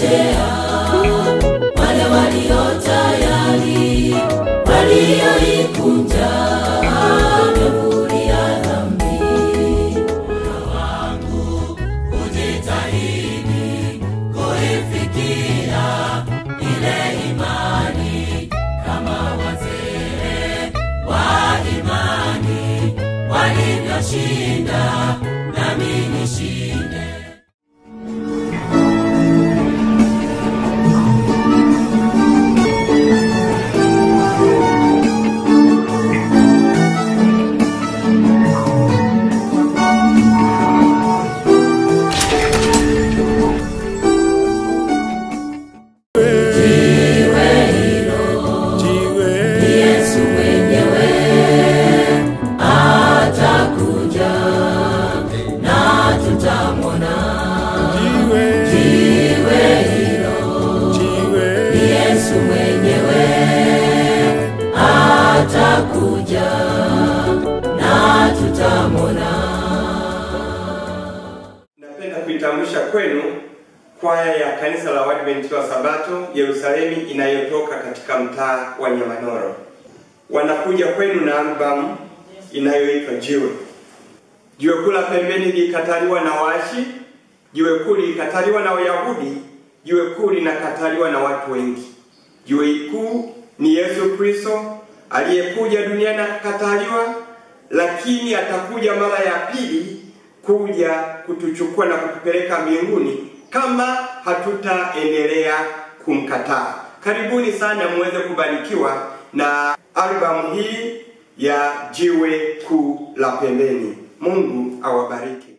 kutetea wale walio tayari, walioikunja mivuli ya dhambi. Moyo wangu ujitahidi kuifikia ile imani, kama wazee wa imani walivyoshinda, nami nishinde. Atakuja na tutamona. Napenda kuitambulisha kwenu kwaya ya kanisa la Waadventista wa Sabato Yerusalemu inayotoka katika mtaa wa Nyamanoro. Wanakuja kwenu na albamu inayoitwa Jiwe. Jiwe kuu la pembeni likataliwa na waashi, jiwe kuu likataliwa na Wayahudi, jiwe kuu linakataliwa na watu wengi. Jiwe kuu ni Yesu Kristo aliyekuja duniani akakataliwa, lakini atakuja mara ya pili kuja kutuchukua na kutupeleka mbinguni kama hatutaendelea kumkataa. Karibuni sana muweze kubarikiwa na albamu hii ya Jiwe Kuu la Pembeni. Mungu awabariki.